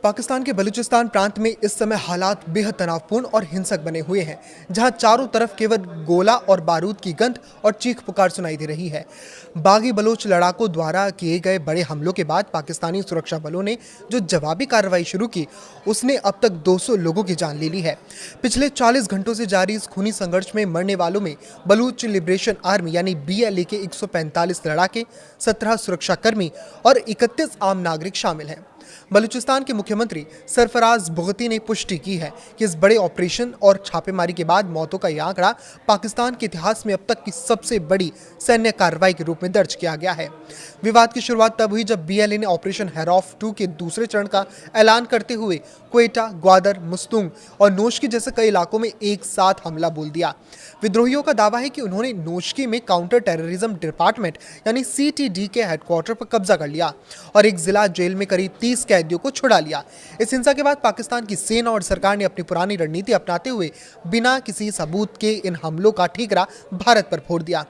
पाकिस्तान के बलूचिस्तान प्रांत में इस समय हालात बेहद तनावपूर्ण और हिंसक बने हुए हैं, जहां चारों तरफ केवल गोला और बारूद की गंध और चीख पुकार सुनाई दे रही है। बागी बलोच लड़ाकों द्वारा किए गए बड़े हमलों के बाद पाकिस्तानी सुरक्षा बलों ने जो जवाबी कार्रवाई शुरू की, उसने अब तक 200 लोगों की जान ले ली है। पिछले 40 घंटों से जारी इस खूनी संघर्ष में मरने वालों में बलूच लिबरेशन आर्मी यानी BLA के 145 लड़ाके, 17 सुरक्षाकर्मी और 31 आम नागरिक शामिल हैं। बलूचिस्तान के मुख्यमंत्री सरफराज बुगती ने पुष्टि की है कि इस बड़े ऑपरेशन और छापेमारी के बाद मौतों का यह आंकड़ा पाकिस्तान के इतिहास में अब तक की सबसे बड़ी सैन्य कार्रवाई के रूप में दर्ज किया गया है। विवाद की शुरुआत तब हुई जब BLA ने ऑपरेशन हैरौफ 2 के दूसरे चरण का ऐलान करते हुए क्वेटा, ग्वादर, मुस्तुंग और नोशकी जैसे कई इलाकों में एक साथ हमला बोल दिया। विद्रोहियों का दावा है कि उन्होंने नोशकी में काउंटर टेररिज्म डिपार्टमेंट यानी CTD के हेडक्वार्टर पर कब्जा कर लिया और एक जिला जेल में करीब 30 कैदियों को छुड़ा लिया। इस हिंसा के बाद पाकिस्तान की सेना और सरकार ने अपनी पुरानी रणनीति अपनाते हुए बिना किसी सबूत के इन हमलों का ठीकरा भारत पर फोड़ दिया।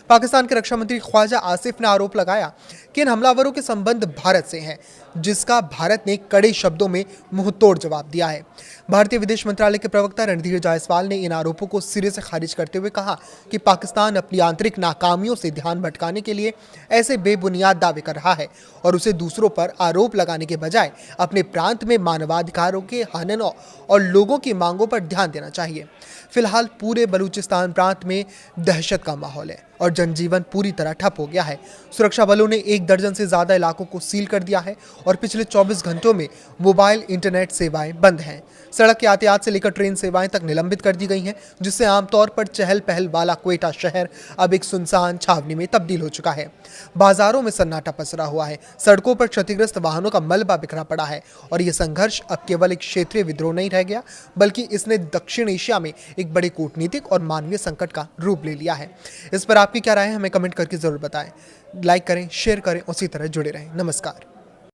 पाकिस्तान के रक्षा मंत्री ख्वाजा आसिफ ने आरोप लगाया कि इन हमलावरों के संबंध भारत से हैं, जिसका भारत ने कड़े शब्दों में मुंहतोड़ जवाब दिया है। भारतीय विदेश मंत्रालय के प्रवक्ता रणधीर जायसवाल ने इन आरोपों को सिरे से खारिज करते हुए कहा कि पाकिस्तान अपनी आंतरिक नाकामियों से ध्यान भटकाने के लिए ऐसे बेबुनियाद दावे कर रहा है और उसे दूसरों पर आरोप लगाने के बजाय अपने प्रांत में मानवाधिकारों के हनन और लोगों की मांगों पर ध्यान देना चाहिए। फिलहाल पूरे बलूचिस्तान प्रांत में दहशत का माहौल है और जनजीवन पूरी तरह ठप हो गया है। सुरक्षा बलों ने 1 दर्जन से ज्यादा इलाकों को सील कर दिया है और पिछले 24 घंटों में मोबाइल इंटरनेट सेवाएं बंद हैं। सड़क यातायात से लेकर ट्रेन सेवाएं तक निलंबित कर दी गई हैं, जिससे आमतौर पर चहल पहल वाला क्वेटा शहर अब एक सुनसान छावनी में तब्दील हो चुका है। बाजारों में सन्नाटा पसरा हुआ है, सड़कों पर क्षतिग्रस्त वाहनों का मलबा बिखरा पड़ा है और यह संघर्ष अब केवल एक क्षेत्रीय विद्रोह नहीं रह गया, बल्कि इसने दक्षिण एशिया में एक बड़े कूटनीतिक और मानवीय संकट का रूप ले लिया है। इस पर आपकी क्या राय है, हमें कमेंट करके जरूर बताएं। लाइक करें, शेयर करें, उसी तरह जुड़े रहें। नमस्कार।